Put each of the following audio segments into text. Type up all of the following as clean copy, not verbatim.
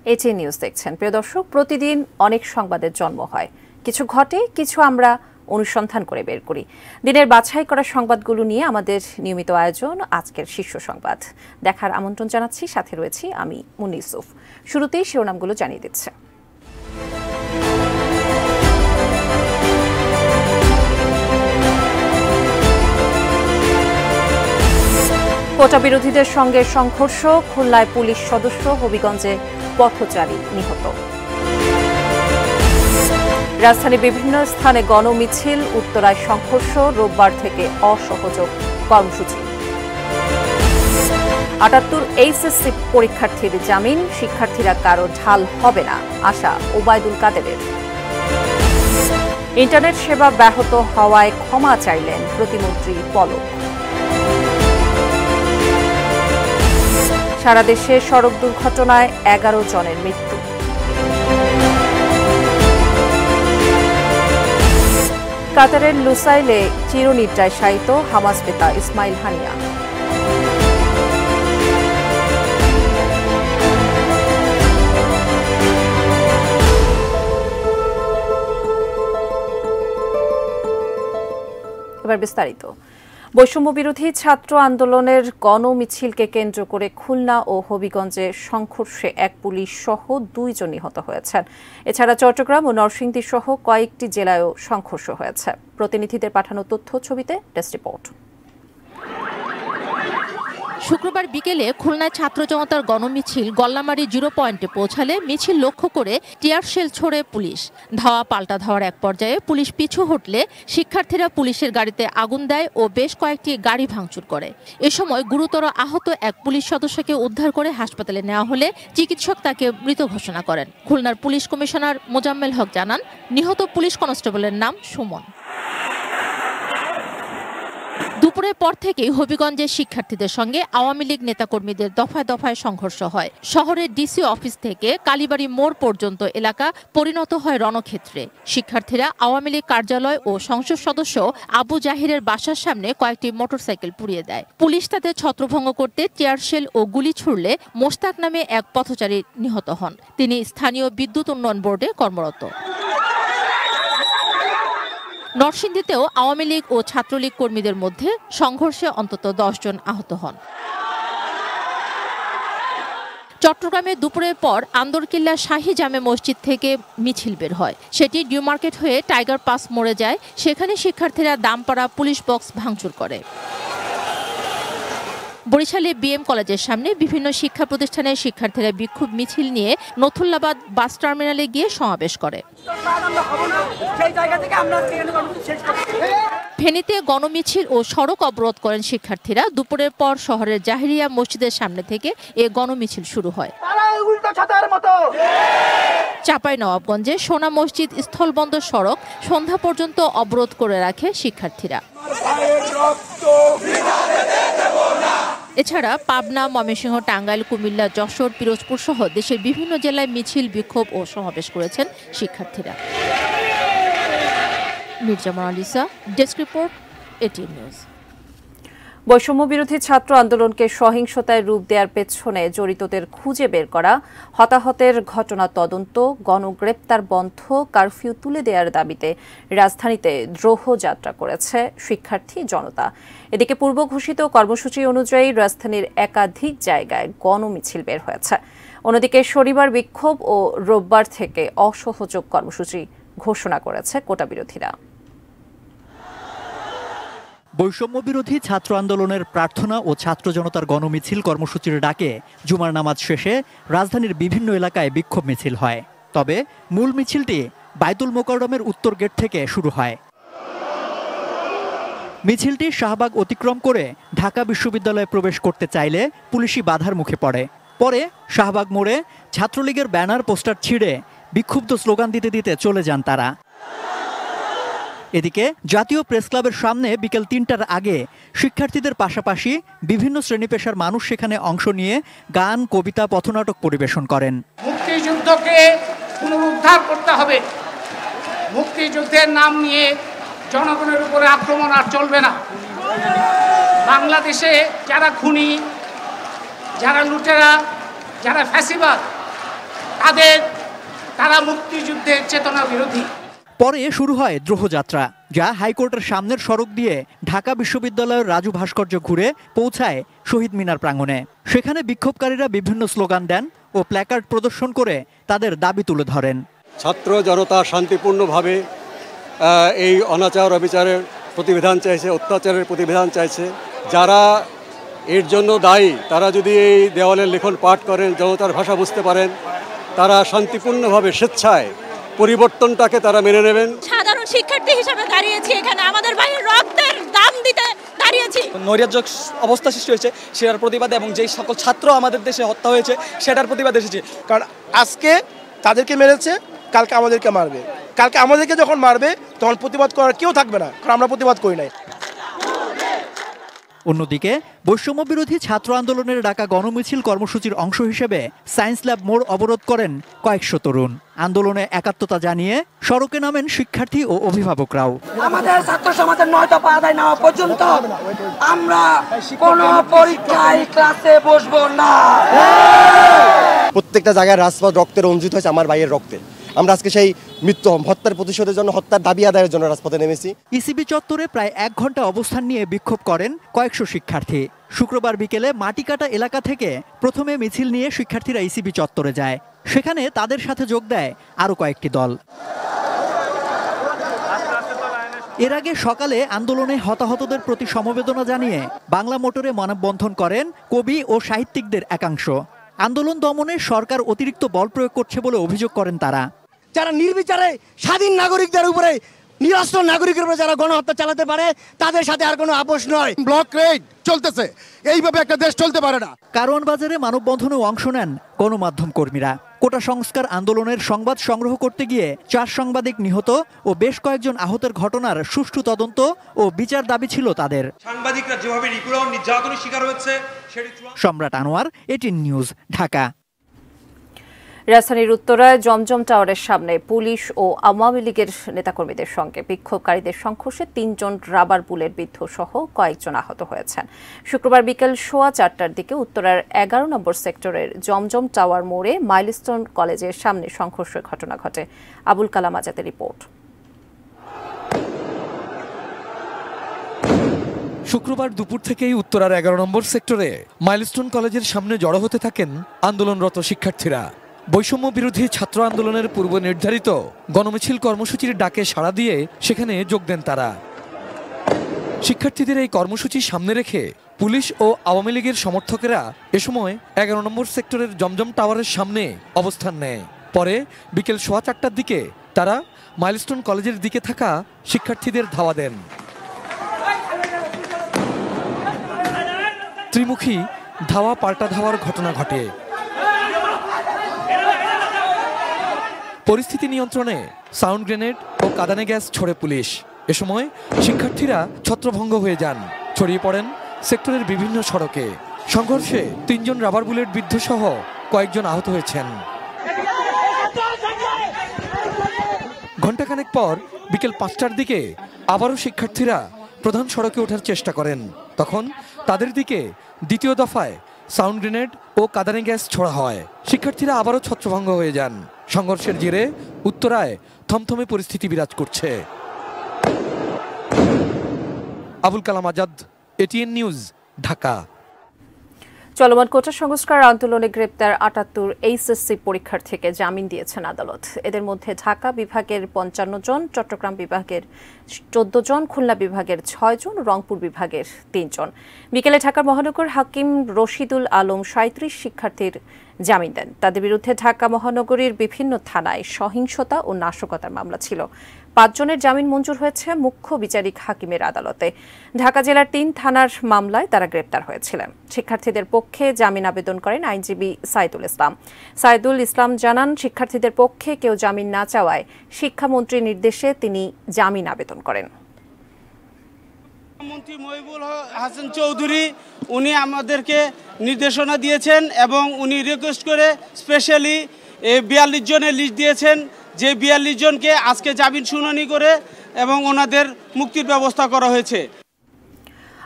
ATN news দেখছেন। প্রিয় দর্শক, প্রতিদিন অনেক সংবাদের জন্ম হয়, কিছু ঘটে, কিছু আমরা অনুসন্ধান করে বের করি। দিনের বাছাই করা সংবাদগুলো নিয়ে আমাদের নিয়মিত আয়োজন আজকের শীর্ষ সংবাদ দেখার আমন্ত্রণ জানাচ্ছি। সাথে রয়েছি আমি মুন্নি ইউসুফ। শুরুতেই শিরোনামগুলো জানিয়ে দিচ্ছে। কোটা বিরোধীদের সঙ্গে সংঘর্ষ, খুলনায় পুলিশ সদস্য, হবিগঞ্জে পথচারী নিহত। রাজধানীর বিভিন্ন স্থানে গণমিছিল, উত্তরায় সংঘর্ষ, রোববার থেকে অসহযোগ কর্মসূচি। ৭৮ এইচএসসি পরীক্ষার্থীর জামিন, শিক্ষার্থীরা কারো ঢাল হবে না, আশা ওবায়দুল কাদেরের। ইন্টারনেট সেবা ব্যাহত হওয়ায় ক্ষমা চাইলেন প্রতিমন্ত্রী পলক। সারা দেশে সড়ক দুর্ঘটনায় 11 জনের মৃত্যু। কাতারের লুসাইলে চিরনিদ্রায় শায়িত হামাস নেতা ইসমাইল হানিয়া। এবার বিস্তারিত। বৈষম্য বিরোধী ছাত্র আন্দোলনের গণমিছিলকে কেন্দ্র করে খুলনা ও হবিগঞ্জে সংঘর্ষে এক পুলিশ সহ 2 জন নিহত হয়েছেন। এছাড়া চট্টগ্রাম ও নরসিংদী সহ কয়েকটি জেলায়ও সংঘর্ষ হয়েছে। প্রতিনিধিদের পাঠানো তথ্য ছবিতে ডেস্ক রিপোর্ট। শুক্রবার বিকেলে খুলনায় ছাত্র জনতার গণমিছিল গল্লামারী 0 পয়েন্টে পৌঁছালে মিছিল লক্ষ্য করে টিয়ার শেল ছোড়ে পুলিশ। ধাওয়া পাল্টা ধাওয়ার এক পর্যায়ে পুলিশ পিছু হটলে শিক্ষার্থীরা পুলিশের গাড়িতে আগুন দেয় ও বেশ কয়েকটি গাড়ি ভাঙচুর করে। এ সময় গুরুতর আহত এক পুলিশ সদস্যকে উদ্ধার করে হাসপাতালে নেওয়া হলে চিকিৎসক তাকে মৃত ঘোষণা করেন। খুলনার পুলিশ কমিশনার মোজাম্মেল হক জানান, নিহত পুলিশ কনস্টেবলের নাম সুমন। দুপুরের পর থেকেই হবিগঞ্জের শিক্ষার্থীদের সঙ্গে আওয়ামী লীগ নেতাকর্মীদের দফায় দফায় সংঘর্ষ হয়। শহরের ডিসি অফিস থেকে কালীবাড়ি মোড় পর্যন্ত এলাকা পরিণত হয় রণক্ষেত্রে। শিক্ষার্থীরা আওয়ামী লীগ কার্যালয় ও সংসদ সদস্য আবু জাহিরের বাসার সামনে কয়েকটি মোটরসাইকেল পুড়িয়ে দেয়। পুলিশ তাদের ছত্রভঙ্গ করতে টিয়ারশেল ও গুলি ছুড়লে মোস্তাক নামে এক পথচারী নিহত হন। তিনি স্থানীয় বিদ্যুৎ উন্নয়ন বোর্ডে কর্মরত। নরসিংদীতেও আওয়ামী লীগ ও ছাত্রলীগ কর্মীদের মধ্যে সংঘর্ষে অন্তত 10 জন আহত হন। চট্টগ্রামে দুপুরের পর আন্দরকিল্লা শাহী জামে মসজিদ থেকে মিছিল বের হয়। সেটি নিউ মার্কেট হয়ে টাইগার পাস মোড়ে যায়। সেখানে শিক্ষার্থীরা দামপাড়া পুলিশ বক্স ভাঙচুর করে। বরিশালে বিএম কলেজের সামনে বিভিন্ন শিক্ষা প্রতিষ্ঠানের শিক্ষার্থীরা বিক্ষোভ মিছিল নিয়ে নথুল্লাবাদ বাস টার্মিনালে গিয়ে সমাবেশ করে। ফেনীতে গণমিছিল ও সড়ক অবরোধ করেন শিক্ষার্থীরা। দুপুরের পর শহরের জাহেরিয়া মসজিদের সামনে থেকে এ গণমিছিল শুরু হয়। চাঁপাইনবাবগঞ্জে সোনা মসজিদ স্থলবন্দর সড়ক সন্ধ্যা পর্যন্ত অবরোধ করে রাখে শিক্ষার্থীরা। এছাড়া পাবনা, ময়মনসিংহ, টাঙ্গাইল, কুমিল্লা, যশোর, পিরোজপুর সহ দেশের বিভিন্ন জেলায় মিছিল, বিক্ষোভ ও সমাবেশ করেছেন শিক্ষার্থীরা। Mirza Monalisa, desk report, ATN news. বৈষম্য বিরোধী ছাত্র আন্দোলনকে সহিংসতায় রূপ দেওয়ার পেছনে জড়িতদের খুঁজে বের করা, হতাহতের ঘটনা তদন্ত, গণগ্রেপ্তার বন্ধ, কারফিউ তুলে দেওয়ার দাবিতে রাজধানীতে দ্রোহ যাত্রা করেছে শিক্ষার্থী জনতা। এদিকে পূর্ব ঘোষিত কর্মসূচি অনুযায়ী রাজধানীর একাধিক জায়গায় গণমিছিল বের হয়েছে। অন্যদিকে শনিবার বিক্ষোভ ও রোববার থেকে অসহযোগ কর্মসূচি ঘোষণা করেছে কোটা বিরোধীরা। বৈষম্য বিরোধী ছাত্র আন্দোলনের প্রার্থনা ও ছাত্র জনতার গণমিছিল কর্মসূচির ডাকে জুমার নামাজ শেষে রাজধানীর বিভিন্ন এলাকায় বিক্ষোভ মিছিল হয়। তবে মূল মিছিলটি বায়তুল মোকাররমের উত্তর গেট থেকে শুরু হয়। মিছিলটি শাহবাগ অতিক্রম করে ঢাকা বিশ্ববিদ্যালয়ে প্রবেশ করতে চাইলে পুলিশি বাধার মুখে পড়ে। পরে শাহবাগ মোড়ে ছাত্রলীগের ব্যানার পোস্টার ছিঁড়ে বিক্ষুব্ধ স্লোগান দিতে দিতে চলে যান তারা। এদিকে জাতীয় প্রেস ক্লাবের সামনে বিকেল 3টার আগে শিক্ষার্থীদের পাশাপাশি বিভিন্ন শ্রেণী পেশার মানুষ সেখানে অংশ নিয়ে গান, কবিতা, পথনাটক পরিবেশন করেন। মুক্তিযুদ্ধকে পুনরুদ্ধার করতে হবে। মুক্তিযুদ্ধের নাম নিয়ে জনগণের উপরে আক্রমণ আর চলবে না। বাংলাদেশে যারা খুনি, যারা লুটেরা, যারা ফ্যাসিবাদ, তারা মুক্তিযুদ্ধের চেতনা বিরোধী। পরে শুরু হয় দ্রোহযাত্রা, যা হাইকোর্টের সামনের সড়ক দিয়ে ঢাকা বিশ্ববিদ্যালয়ের রাজু ভাস্কর্য ঘুরে পৌঁছায় শহীদ মিনার প্রাঙ্গণে। সেখানে বিক্ষোভকারীরা বিভিন্ন স্লোগান দেন ও প্ল্যাকার্ড প্রদর্শন করে তাদের দাবি তুলে ধরেন। ছাত্র জনতা শান্তিপূর্ণভাবে এই অনাচার অবিচারের প্রতিবিধান চাইছে, অত্যাচারের প্রতিবিধান চাইছে। যারা এর জন্য দায়ী তারা যদি এই দেওয়ালের লেখন পাঠ করেন, জনতার ভাষা বুঝতে পারেন, তারা শান্তিপূর্ণভাবে স্বেচ্ছায় পরিবর্তনটাকে তারা মেনে নেবেন। সাধারণ শিক্ষার্থী হিসেবে দাঁড়িয়েছি এখানে, আমাদের ভাইয়ের রক্তের দাম দিতে দাঁড়িয়েছি। নৈরাজ্যক অবস্থা সৃষ্টি হয়েছে সেটার প্রতিবাদে এবং যেই সকল ছাত্র আমাদের দেশে হত্যা হয়েছে সেটার প্রতিবাদে এসেছে। কারণ আজকে তাদেরকে মেরেছে, কালকে আমাদেরকে মারবে, কালকে আমাদেরকে যখন মারবে তখন প্রতিবাদ করার কেউ থাকবে না, কারণ আমরা প্রতিবাদ করি নাই। অন্যদিকে বৈষম্য বিরোধী ছাত্র আন্দোলনের ডাকা গণমিছিল কর্মসূচির অংশ হিসেবে সায়েন্স ল্যাব মোড় অবরোধ করেন কয়েকশো তরুণ। আন্দোলনে একাত্মতা জানিয়ে সড়কে নামেন শিক্ষার্থী ও অভিভাবকরাও। আমাদের ছাত্র সমাজের 9 দফা আদায় না হওয়া পর্যন্ত আমরা কোনো পরীক্ষায় ক্লাসে বসবো না। প্রত্যেকটা জায়গায় রাজপথ রক্তে রঞ্জিত হয়েছে আমার ভাইয়ের রক্তে। আমরা আজকে সেই মৃত্যু হত্যার প্রতিশোধের জন্য, হত্যার দাবি আদায়ের জন্য রাজপথে নেমেছি। ইসিবি চত্বরে প্রায় 1 ঘন্টা অবস্থান নিয়ে বিক্ষোভ করেন কয়েকশো শিক্ষার্থী। শুক্রবার বিকেলে মাটিকাটা এলাকা থেকে প্রথমে মিছিল নিয়ে শিক্ষার্থীরা ইসিবি চত্বরে যায়। সেখানে তাদের সাথে যোগ দেয় আরও কয়েকটি দল। এর আগে সকালে আন্দোলনে হতাহতদের প্রতি সমবেদনা জানিয়ে বাংলা মোটরে মানববন্ধন করেন কবি ও সাহিত্যিকদের একাংশ। আন্দোলন দমনে সরকার অতিরিক্ত বল প্রয়োগ করছে বলে অভিযোগ করেন তারা। যারা নির্বিচারে স্বাধীন নাগরিকদের উপরে, নিরস্ত্র নাগরিকের উপরে যারা গণহত্যা চালাতে পারে তাদের সাথে আর কোনো আপোষ নয়। ব্লক রেড চলতেছে, এইভাবে একটা দেশ চলতে পারে না। কারওয়ান বাজারে মানববন্ধনেও অংশ নেন গণমাধ্যম কর্মীরা। কোটা সংস্কার আন্দোলনের সংবাদ সংগ্রহ করতে গিয়ে 4 সাংবাদিক নিহত ও বেশ কয়েকজন আহতের ঘটনার সুষ্ঠু তদন্ত ও বিচার দাবি ছিল তাদের। সাংবাদিকরা যেভাবে নির্যাতনের শিকার হচ্ছে। সম্রাট আনোয়ার, এটিএন নিউজ, ঢাকা। রাজধানীর উত্তরায় জমজম টাওয়ারের সামনে পুলিশ ও আওয়ামী লীগের নেতাকর্মীদের সঙ্গে বিক্ষোভকারীদের সংঘর্ষে 3 জন রাবার বুলেট বিদ্ধ সহ কয়েকজন আহত হয়েছেন। শুক্রবার বিকেল 4:15টার দিকে উত্তরার 11 নম্বর সেক্টরের জমজম টাওয়ার মোড়ে মাইলস্টোন কলেজের সামনে সংঘর্ষের ঘটনা ঘটে। আবুল কালাম আজাদের রিপোর্ট। শুক্রবার দুপুর থেকেই উত্তরার 11 নম্বর সেক্টরে মাইলস্টোন কলেজের সামনে জড়ো হতে থাকেন আন্দোলনরত শিক্ষার্থীরা। বৈষম্য বিরোধী ছাত্র আন্দোলনের পূর্ব নির্ধারিত গণমিছিল কর্মসূচির ডাকে সাড়া দিয়ে সেখানে যোগ দেন তারা। শিক্ষার্থীদের এই কর্মসূচি সামনে রেখে পুলিশ ও আওয়ামী লীগের সমর্থকেরা এ সময় 11 নম্বর সেক্টরের জমজম টাওয়ারের সামনে অবস্থান নেয়। পরে বিকেল 4:15টার দিকে তারা মাইলস্টোন কলেজের দিকে থাকা শিক্ষার্থীদের ধাওয়া দেন। ত্রিমুখী ধাওয়া পাল্টা ধাওয়ার ঘটনা ঘটে। পরিস্থিতি নিয়ন্ত্রণে সাউন্ড গ্রেনেড ও কাঁদানে গ্যাস ছোড়ে পুলিশ। এ সময় শিক্ষার্থীরা ছত্রভঙ্গ হয়ে যান, ছড়িয়ে পড়েন সেক্টরের বিভিন্ন সড়কে। সংঘর্ষে 3 জন রাবার বুলেট বিদ্ধ সহ কয়েকজন আহত হয়েছেন। ঘণ্টাখানেক পর বিকেল 5টার দিকে আবারও শিক্ষার্থীরা প্রধান সড়কে ওঠার চেষ্টা করেন। তখন তাদের দিকে দ্বিতীয় দফায় সাউন্ড গ্রেনেড ও কাঁদানে গ্যাস ছোড়া হয়। শিক্ষার্থীরা আবারও ছত্রভঙ্গ হয়ে যান। সংঘর্ষের জেরে উত্তরায় থমথমে পরিস্থিতি বিরাজ করছে। Abul Kalam Azad, ATN news, Dhaka. চলমান কোটা সংস্কার আন্দোলনে গ্রেপ্তার 78 এইচএসসি পরীক্ষার্থীকে জামিন দিয়েছেন আদালত। এদের মধ্যে ঢাকা বিভাগের 55 জন, চট্টগ্রাম বিভাগের 14 জন, খুলনা বিভাগের 6 জন, রংপুর বিভাগের 3 জন। বিকেলে ঢাকা মহানগর হাকিম রশিদুল আলম 37 শিক্ষার্থীর জামিন দেন। তাদের বিরুদ্ধে ঢাকা মহানগরীর বিভিন্ন থানায় সহিংসতা ও নাশকতার মামলা ছিল। 5 জনের জামিন মঞ্জুর হয়েছে মুখ্য বিচারিক হাকিমের আদালতে। ঢাকা জেলার 3 থানার মামলায় তারা গ্রেপ্তার হয়েছিলেন। শিক্ষার্থীদের পক্ষে জামিন আবেদন করেন আইনজীবী সাইদুল ইসলাম। সাইদুল ইসলাম জানান, শিক্ষার্থীদের পক্ষে কেউ জামিন না চাওয়ায় শিক্ষামন্ত্রীর নির্দেশে তিনি জামিন আবেদন করেন। মন্ত্রী মহিবুল হাসান চৌধুরী উনি আমাদেরকে নির্দেশনা দিয়েছেন এবং উনি রিকোয়েস্ট করে স্পেশালি 42 জনের লিস্ট দিয়েছেন, যে 42 জনকে আজকে জামিন শুনানি করে এবং ওনাদের মুক্তির ব্যবস্থা করা হয়েছে।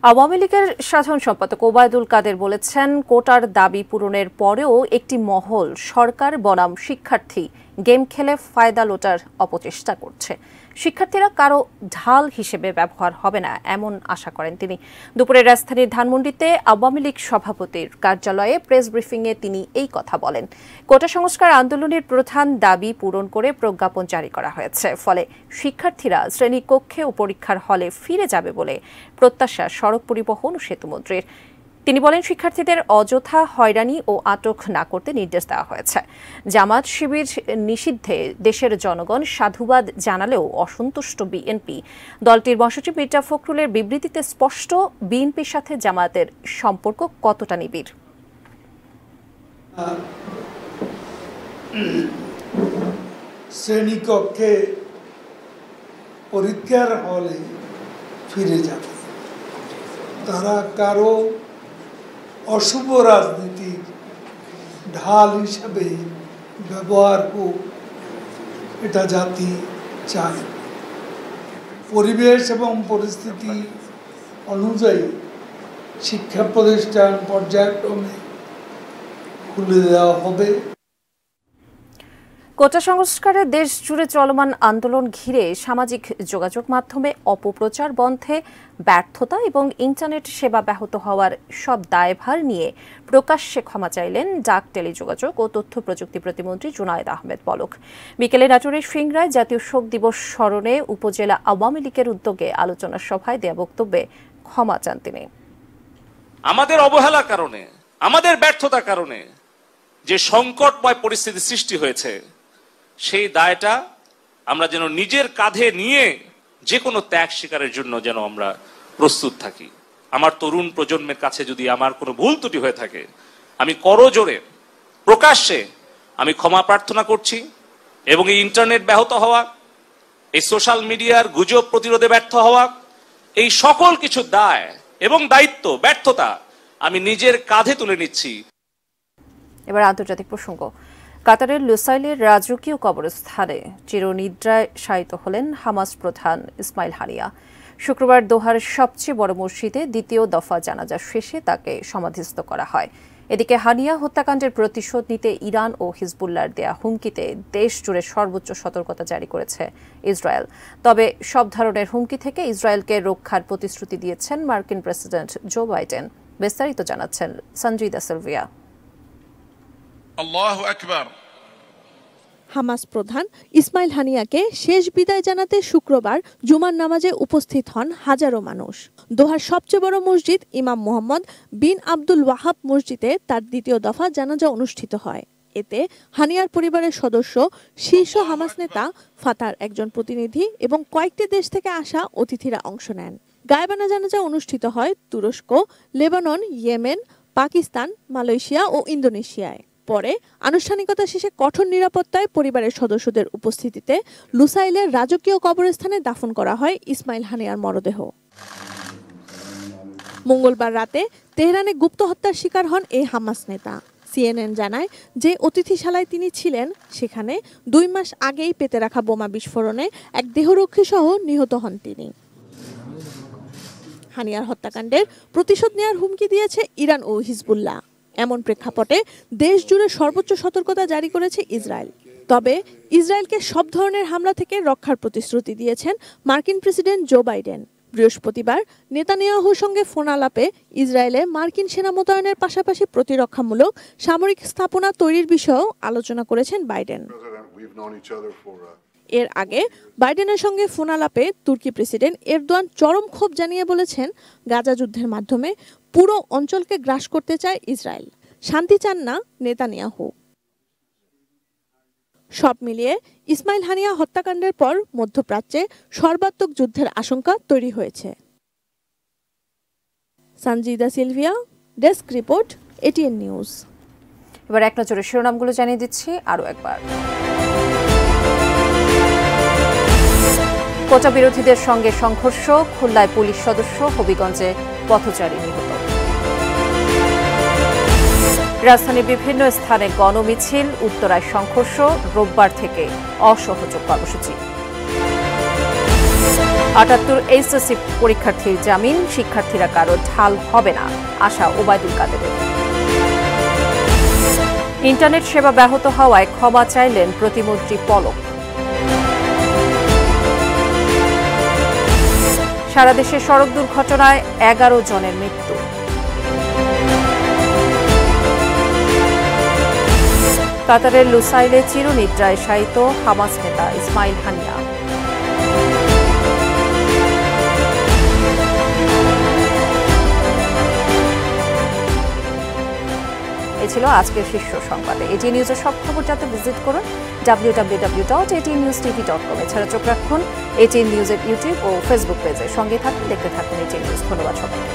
আওয়ামী লীগের সাধারণ সম্পাদক ওবায়দুল কাদের বলেছেন, কোটার দাবি পূরণের পরেও একটি মহল সরকার বনাম শিক্ষার্থী গেম খেলে ফায়দা লোটার অপচেষ্টা করছে। শিক্ষার্থীরা কারো ঢাল হিসেবে ব্যবহার হবে না এমন আশা করেন তিনি। দুপুরে রাজধানীর ধানমন্ডিতে আওয়ামী লীগ সভাপতির কার্যালয়ে প্রেস ব্রিফিংয়ে তিনি এই কথা বলেন। কোটা সংস্কার আন্দোলনের প্রধান দাবি পূরণ করে প্রজ্ঞাপন জারি করা হয়েছে, ফলে শিক্ষার্থীরা শ্রেণীকক্ষে ও পরীক্ষার হলে ফিরে যাবে বলে প্রত্যাশা সড়ক পরিবহন ও সেতুমন্ত্রীর। তিনি বলেন, শিক্ষার্থীদের অযথা হয়রানি ও আটক না করতে নির্দেশ দেওয়া হয়েছে। জামাত শিবির নিষিদ্ধে দেশের জনগণ সাধুবাদ জানালেও অসন্তুষ্ট বিএনপি। দলটির মহাসচিব মির্জা ফখরুলের বিবৃতিতে স্পষ্ট, বিএনপির সাথে জামাতের সম্পর্ক কতটা নিবিড়। শ্রেণীকক্ষে পরীক্ষার হলে ফিরে যাবে, তারা কারো অশুভ রাজনীতির ঢাল হিসাবে ব্যবহার হোক, এটা জাতি চায়। পরিবেশ এবং পরিস্থিতি অনুযায়ী শিক্ষা প্রতিষ্ঠান পর্যায়ক্রমে খুলে দেওয়া হবে। কোটা সংস্কারে দেশ জুড়ে চলমান আন্দোলন ঘিরে সামাজিক যোগাযোগ মাধ্যমে অপপ্রচার বন্ধে ব্যর্থতা এবং ইন্টারনেট সেবা ব্যাহত হওয়ার সব দায়ভার নিয়ে প্রকাশ্যে ক্ষমা চাইলেন ডাক, টেলিযোগাযোগ ও তথ্য প্রযুক্তি প্রতিমন্ত্রী জুনায়েদ আহমেদ পলক। বিকেলে নাটোরের সিংড়ায় জাতীয় শোক দিবস স্মরণে উপজেলা আওয়ামী লীগের উদ্যোগে আলোচনা সভায় দেয়া বক্তব্যে ক্ষমা চান তিনি। আমাদের অবহেলার কারণে, আমাদের ব্যর্থতার কারণে যে সংকটময় পরিস্থিতি সৃষ্টি হয়েছে, সেই দায়টা আমরা যেন নিজের কাঁধে নিয়ে যে কোনো ত্যাগ স্বীকারের জন্য যেন আমরা প্রস্তুত থাকি। আমার তরুণ প্রজন্মের কাছে যদি আমার কোনো ভুল ত্রুটি হয়ে থাকে, আমি করজোড়ে প্রকাশ্যে আমি ক্ষমা প্রার্থনা করছি। এবং এই ইন্টারনেট ব্যাহত হওয়া, এই সোশ্যাল মিডিয়ার গুজব প্রতিরোধে ব্যর্থ হওয়া, এই সকল কিছু দায় এবং দায়িত্ব, ব্যর্থতা আমি নিজের কাঁধে তুলে নিচ্ছি। এবার আন্তর্জাতিক প্রসঙ্গ। কাতারের লুসাইলের রাজকীয় কবরস্থানে চিরনিদ্রায় শায়িত হলেন হামাস প্রধান ইসমাইল হানিয়া। শুক্রবার দোহার সবচেয়ে বড় মসজিদে দ্বিতীয় দফা জানাজা শেষে তাকে সমাধিস্থ করা হয়। এদিকে হানিয়া হত্যাকাণ্ডের প্রতিশোধ নিতে ইরান ও হিজবুল্লাহর দেয়া হুমকিতে দেশ জুড়ে সর্বোচ্চ সতর্কতা জারি করেছে ইসরায়েল। তবে সব ধরনের হুমকি থেকে ইসরায়েলকে রক্ষার প্রতিশ্রুতি দিয়েছেন মার্কিন প্রেসিডেন্ট জো বাইডেন। বিস্তারিত জানাচ্ছেন সঞ্জিদা সিলভিয়া। আল্লাহু আকবার। হামাস প্রধান ইসমাইল হানিয়াকে শেষ বিদায় জানাতে শুক্রবার জুমার নামাজে উপস্থিত হন হাজারো মানুষ। দোহার সবচেয়ে বড় মসজিদ ইমাম মোহাম্মদ বিন আব্দুল ওয়াহাব মসজিদে তার দ্বিতীয় দফা জানাজা অনুষ্ঠিত হয়। এতে হানিয়ার পরিবারের সদস্য, শীর্ষ হামাস নেতা, ফাতার একজন প্রতিনিধি এবং কয়েকটি দেশ থেকে আসা অতিথিরা অংশ নেন। গায়েবানা জানাজা অনুষ্ঠিত হয় তুরস্ক, লেবানন, ইয়েমেন, পাকিস্তান, মালয়েশিয়া ও ইন্দোনেশিয়ায়। পরে আনুষ্ঠানিকতা শেষে কঠোর নিরাপত্তায় পরিবারের সদস্যদের উপস্থিতিতে লুসাইলের রাজকীয় কবরস্থানে দাফন করা হয় ইসমাইল হানিয়ার মরদেহ। মঙ্গলবার রাতে তেহরানে গুপ্ত হত্যার শিকার হন এই হামাস নেতা। সিএনএন জানায় যে অতিথিশালায় তিনি ছিলেন সেখানে 2 মাস আগেই পেতে রাখা বোমা বিস্ফোরণে এক দেহরক্ষী সহ নিহত হন তিনি। হানিয়ার হত্যাকাণ্ডের প্রতিশোধ নেওয়ার হুমকি দিয়েছে ইরান ও হিজবুল্লাহ। এমন প্রেক্ষাপটে দেশ জুড়ে সর্বোচ্চ সতর্কতা জারি করেছে ইসরায়েল। তবে ইসরায়েলকে সব ধরনের হামলা থেকে রক্ষার প্রতিশ্রুতি দিয়েছেন মার্কিন প্রেসিডেন্ট জো বাইডেন। বৃহস্পতিবার নেতানিয়াহুর সঙ্গে ফোন আলাপে ইসরায়েলে মার্কিন সেনা মোতায়েনের পাশাপাশি প্রতিরক্ষামূলক সামরিক স্থাপনা তৈরির বিষয়েও আলোচনা করেছেন বাইডেন। এর আগে বাইডেনের সঙ্গে ফোন আলাপে তুর্কি প্রেসিডেন্ট এরদোয়ান চরম ক্ষোভ জানিয়ে বলেছেন, গাজা যুদ্ধের মাধ্যমে পুরো অঞ্চলকে গ্রাস করতে চায় ইসরায়েল, শান্তি চান না নেতানিয়াহু। সব মিলিয়ে ইসমাইল হানিয়া হত্যাকাণ্ডের পর মধ্যপ্রাচ্যে সর্বাত্মক যুদ্ধের আশঙ্কা তৈরি হয়েছে। Sanjida Sylvia, desk report, ATN news. এবার এক নজরে শিরোনামগুলো জানিয়ে দিচ্ছি আরও একবার। কোটা বিরোধীদের সঙ্গে সংঘর্ষ, খুলনায় পুলিশ সদস্য, হবিগঞ্জে পথচারী নিহত। রাজধানীর বিভিন্ন স্থানে গণমিছিল, উত্তরায় সংঘর্ষ, রোববার থেকে অসহযোগ কর্মসূচি। 78 এইচএসসি পরীক্ষার্থীর জামিন, শিক্ষার্থীরা কারো ঢাল হবে না, আশা ওবায়দুল কাদেরের। ইন্টারনেট সেবা ব্যাহত হওয়ায় ক্ষমা চাইলেন প্রতিমন্ত্রী পলক। সারা দেশে সড়ক দুর্ঘটনায় 11 জনের মৃত্যু। কাতারের লুসাইলে চিরনিদ্রায় শায়িত হামাস নেতা ইসমাইল হানিয়া। এ ছিল আজকের শীর্ষ সংবাদে। এটিএন নিউজের সব খবর জানতে ভিজিট করুন www.atnewstv.com। এছাড়া চোখ রাখুন এটিএন নিউজের ইউটিউব ও ফেসবুক পেজে। সঙ্গে থাকুন, দেখতে থাকুন এটিএন নিউজ। ধন্যবাদ সবাইকে।